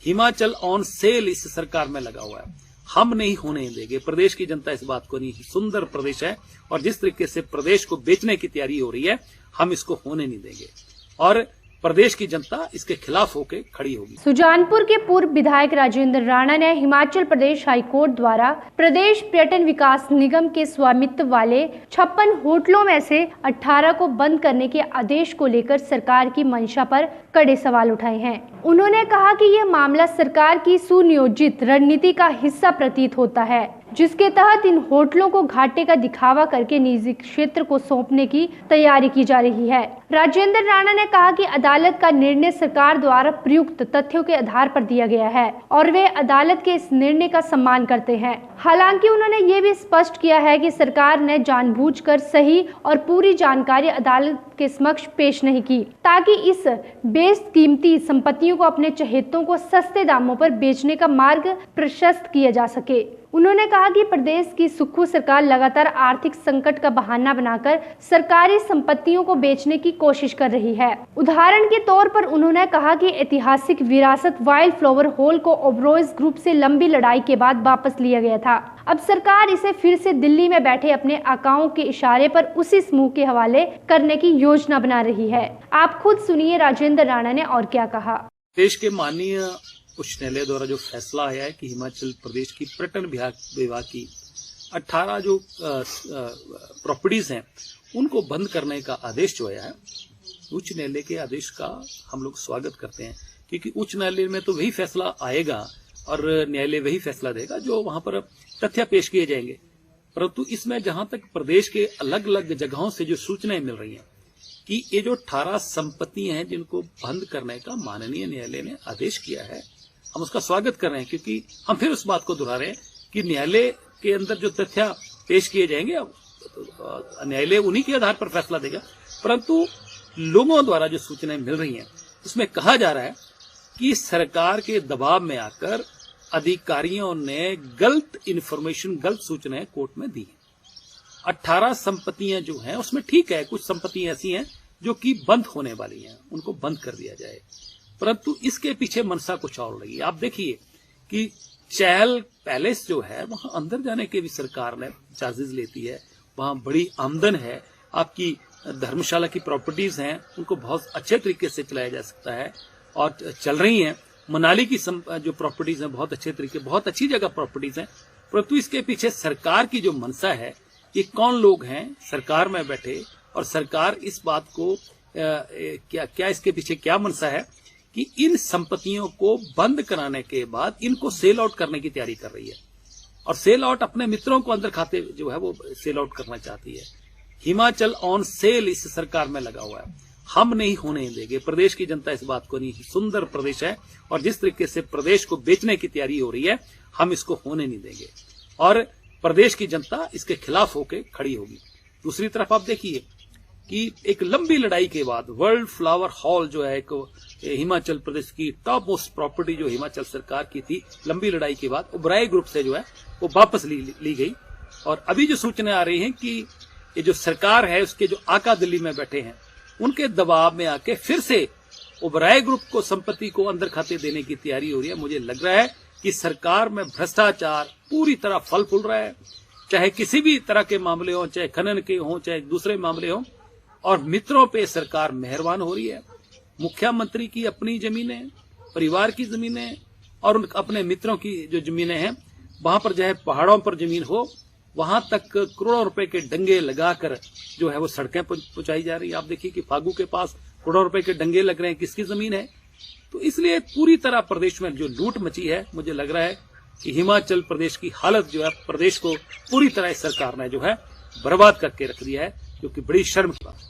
Himachal on sale इस सरकार में लगा हुआ है। हम नहीं होने देंगे। प्रदेश की जनता इस बात को नहीं, सुंदर प्रदेश है और जिस तरीके से प्रदेश को बेचने की तैयारी हो रही है, हम इसको होने नहीं देंगे और प्रदेश की जनता इसके खिलाफ होकर खड़ी होगी। सुजानपुर के पूर्व विधायक राजेंद्र राणा ने हिमाचल प्रदेश हाईकोर्ट द्वारा प्रदेश पर्यटन विकास निगम के स्वामित्व वाले 56 होटलों में से 18 को बंद करने के आदेश को लेकर सरकार की मंशा पर कड़े सवाल उठाए हैं। उन्होंने कहा कि यह मामला सरकार की सुनियोजित रणनीति का हिस्सा प्रतीत होता है, जिसके तहत इन होटलों को घाटे का दिखावा करके निजी क्षेत्र को सौंपने की तैयारी की जा रही है। राजेंद्र राणा ने कहा कि अदालत का निर्णय सरकार द्वारा प्रयुक्त तथ्यों के आधार पर दिया गया है और वे अदालत के इस निर्णय का सम्मान करते हैं। हालांकि उन्होंने ये भी स्पष्ट किया है कि सरकार ने जानबूझकर सही और पूरी जानकारी अदालत के समक्ष पेश नहीं की, ताकि इस बेशकीमती संपत्तियों को अपने चहेतों को सस्ते दामों पर बेचने का मार्ग प्रशस्त किया जा सके। उन्होंने कहा कि प्रदेश की सुक्खू सरकार लगातार आर्थिक संकट का बहाना बनाकर सरकारी संपत्तियों को बेचने की कोशिश कर रही है। उदाहरण के तौर पर उन्होंने कहा कि ऐतिहासिक विरासत वाइल्ड फ्लावर हॉल को ओबरॉयज ग्रुप से लंबी लड़ाई के बाद वापस लिया गया था। अब सरकार इसे फिर से दिल्ली में बैठे अपने आकाओं के इशारे पर उसी समूह के हवाले करने की योजना बना रही है। आप खुद सुनिए राजेंद्र राणा ने और क्या कहा। देश के माननीय उच्च न्यायालय द्वारा जो फैसला आया है कि हिमाचल प्रदेश की पर्यटन विभाग की 18 जो प्रॉपर्टीज हैं उनको बंद करने का आदेश जो आया है, उच्च न्यायालय के आदेश का हम लोग स्वागत करते हैं, क्योंकि उच्च न्यायालय में तो वही फैसला आएगा और न्यायालय वही फैसला देगा जो वहां पर तथ्य पेश किए जाएंगे। परंतु इसमें जहां तक प्रदेश के अलग अलग जगहों से जो सूचनाएं मिल रही हैं कि ये जो 18 संपत्ति हैं जिनको बंद करने का माननीय न्यायालय ने आदेश किया है, हम उसका स्वागत कर रहे हैं, क्योंकि हम फिर उस बात को दोहरा रहे हैं कि न्यायालय के अंदर जो तथ्य पेश किए जाएंगे न्यायालय उन्हीं के आधार पर फैसला देगा। परंतु लोगों द्वारा जो सूचनाएं मिल रही हैं उसमें कहा जा रहा है कि सरकार के दबाव में आकर अधिकारियों ने गलत इन्फॉर्मेशन, गलत सूचनाएं कोर्ट में दी। 18 संपत्तियां जो हैं उसमें ठीक है, कुछ संपत्तियां ऐसी हैं जो कि बंद होने वाली हैं, उनको बंद कर दिया जाए। परंतु इसके पीछे मनसा कुछ और लगी। आप देखिए कि चहल पैलेस जो है वहां अंदर जाने के भी सरकार ने चार्जेस लेती है, वहां बड़ी आमदन है। आपकी धर्मशाला की प्रॉपर्टीज हैं उनको बहुत अच्छे तरीके से चलाया जा सकता है और चल रही हैं। मनाली की जो प्रॉपर्टीज हैं बहुत अच्छे तरीके, बहुत अच्छी जगह प्रॉपर्टीज हैं। परंतु इसके पीछे सरकार की जो मनसा है, ये कौन लोग हैं सरकार में बैठे और सरकार इस बात को क्या इसके पीछे क्या मनसा है कि इन संपत्तियों को बंद कराने के बाद इनको सेल आउट करने की तैयारी कर रही है और सेल आउट अपने मित्रों को अंदर खाते जो है वो सेल आउट करना चाहती है। हिमाचल ऑन सेल इस सरकार में लगा हुआ है। हम नहीं होने देंगे। प्रदेश की जनता इस बात को नहीं, सुंदर प्रदेश है और जिस तरीके से प्रदेश को बेचने की तैयारी हो रही है, हम इसको होने नहीं देंगे और प्रदेश की जनता इसके खिलाफ होकर खड़ी होगी। दूसरी तरफ आप देखिए कि एक लंबी लड़ाई के बाद वर्ल्ड फ्लावर हॉल जो है एक हिमाचल प्रदेश की टॉप मोस्ट प्रॉपर्टी जो हिमाचल सरकार की थी, लंबी लड़ाई के बाद ओबराय ग्रुप से जो है वो वापस ली गई। और अभी जो सूचना आ रही है कि ये जो सरकार है उसके जो आका दिल्ली में बैठे हैं उनके दबाव में आके फिर से ओबराय ग्रुप को संपत्ति को अंदर खाते देने की तैयारी हो रही है। मुझे लग रहा है कि सरकार में भ्रष्टाचार पूरी तरह फल फूल रहा है, चाहे किसी भी तरह के मामले हों, चाहे खनन के हों, चाहे दूसरे मामले हों, और मित्रों पे सरकार मेहरबान हो रही है। मुख्यमंत्री की अपनी जमीनें, परिवार की जमीनें और उन अपने मित्रों की जो जमीनें हैं, वहां पर चाहे पहाड़ों पर जमीन हो, वहां तक करोड़ों रुपए के डंगे लगाकर जो है वो सड़कें पहुंचाई जा रही है। आप देखिए कि फागू के पास करोड़ों रुपए के डंगे लग रहे हैं, किसकी जमीन है। तो इसलिए पूरी तरह प्रदेश में जो लूट मची है, मुझे लग रहा है कि हिमाचल प्रदेश की हालत जो है, प्रदेश को पूरी तरह इस सरकार ने जो है बर्बाद करके रख दिया है, जो कि बड़ी शर्म की बात है।